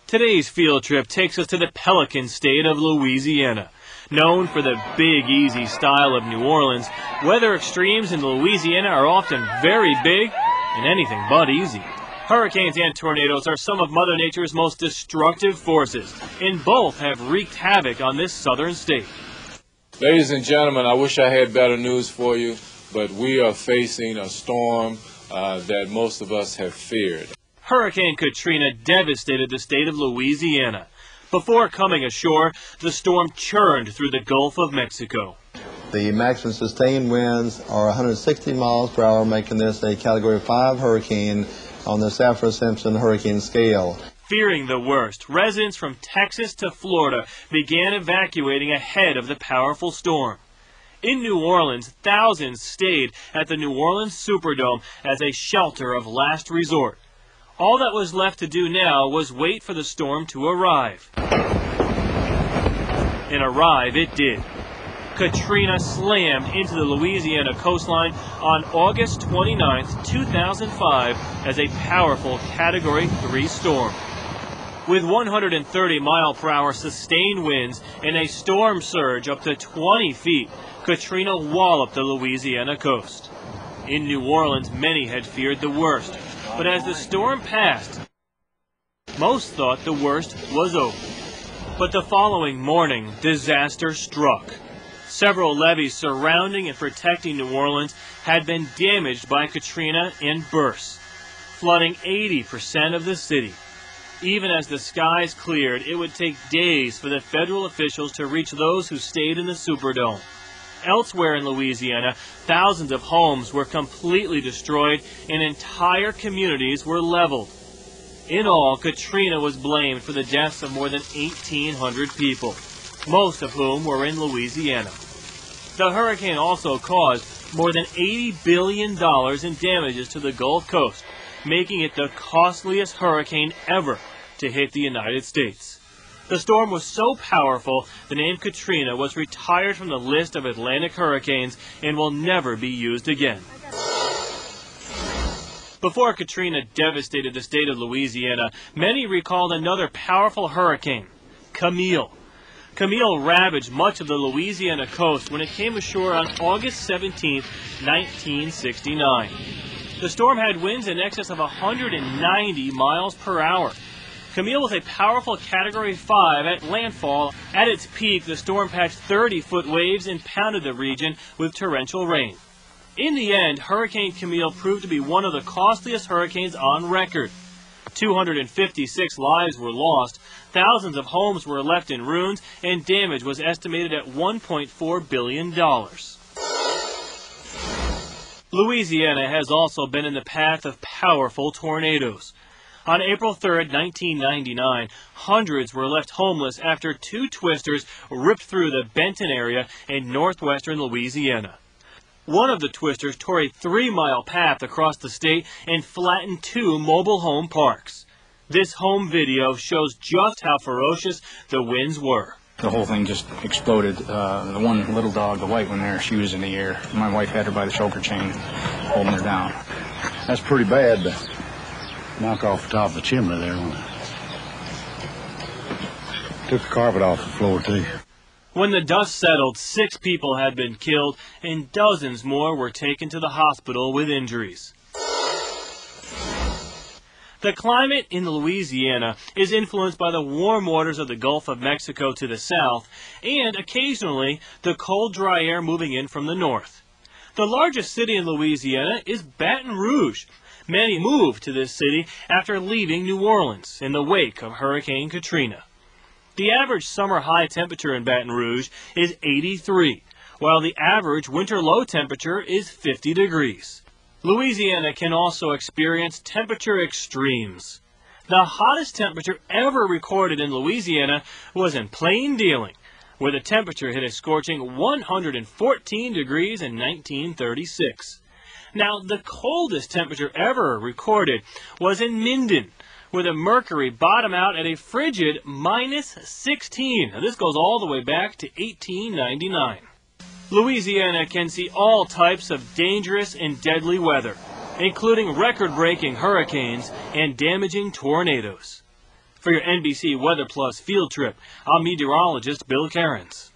Today's field trip takes us to the Pelican state of Louisiana. Known for the big, easy style of New Orleans, weather extremes in Louisiana are often very big and anything but easy. Hurricanes and tornadoes are some of Mother Nature's most destructive forces, and both have wreaked havoc on this southern state. Ladies and gentlemen, I wish I had better news for you, but we are facing a storm that most of us have feared. Hurricane Katrina devastated the state of Louisiana. Before coming ashore, the storm churned through the Gulf of Mexico. The maximum sustained winds are 160 miles per hour, making this a Category 5 hurricane on the Saffir-Simpson hurricane scale. Fearing the worst, residents from Texas to Florida began evacuating ahead of the powerful storm. In New Orleans, thousands stayed at the New Orleans Superdome as a shelter of last resort. All that was left to do now was wait for the storm to arrive. And arrive it did. Katrina slammed into the Louisiana coastline on August 29, 2005 as a powerful Category 3 storm. With 130-mile-per-hour sustained winds and a storm surge up to 20 feet, Katrina walloped the Louisiana coast. In New Orleans, many had feared the worst, but as the storm passed, most thought the worst was over. But the following morning, disaster struck. Several levees surrounding and protecting New Orleans had been damaged by Katrina and burst, flooding 80% of the city. Even as the skies cleared, it would take days for the federal officials to reach those who stayed in the Superdome. Elsewhere in Louisiana, thousands of homes were completely destroyed and entire communities were leveled. In all, Katrina was blamed for the deaths of more than 1,800 people, most of whom were in Louisiana. The hurricane also caused more than $80 billion in damages to the Gulf Coast, making it the costliest hurricane ever to hit the United States. The storm was so powerful, the name Katrina was retired from the list of Atlantic hurricanes and will never be used again. Before Katrina devastated the state of Louisiana, many recalled another powerful hurricane, Camille. Camille ravaged much of the Louisiana coast when it came ashore on August 17, 1969. The storm had winds in excess of 190 miles per hour. Camille was a powerful Category 5 at landfall. At its peak, the storm patched 30-foot waves and pounded the region with torrential rain. In the end, Hurricane Camille proved to be one of the costliest hurricanes on record. 256 lives were lost, thousands of homes were left in ruins, and damage was estimated at $1.4 billion. Louisiana has also been in the path of powerful tornadoes. On April 3, 1999, hundreds were left homeless after two twisters ripped through the Benton area in northwestern Louisiana. One of the twisters tore a 3-mile path across the state and flattened two mobile home parks. This home video shows just how ferocious the winds were. The whole thing just exploded. The one little dog, the white one there, she was in the air. My wife had her by the shoulder chain, holding her down. That's pretty bad to knock off the top of the chimney there. Took the carpet off the floor, too. When the dust settled, 6 people had been killed and dozens more were taken to the hospital with injuries. The climate in Louisiana is influenced by the warm waters of the Gulf of Mexico to the south and occasionally the cold, dry air moving in from the north. The largest city in Louisiana is Baton Rouge. Many moved to this city after leaving New Orleans in the wake of Hurricane Katrina. The average summer high temperature in Baton Rouge is 83, while the average winter low temperature is 50 degrees. Louisiana can also experience temperature extremes. The hottest temperature ever recorded in Louisiana was in Plain Dealing, where the temperature hit a scorching 114 degrees in 1936. Now, the coldest temperature ever recorded was in Minden, where the mercury bottomed out at a frigid -16. Now, this goes all the way back to 1899. Louisiana can see all types of dangerous and deadly weather, including record-breaking hurricanes and damaging tornadoes. For your NBC Weather Plus field trip, I'm meteorologist Bill Cairns.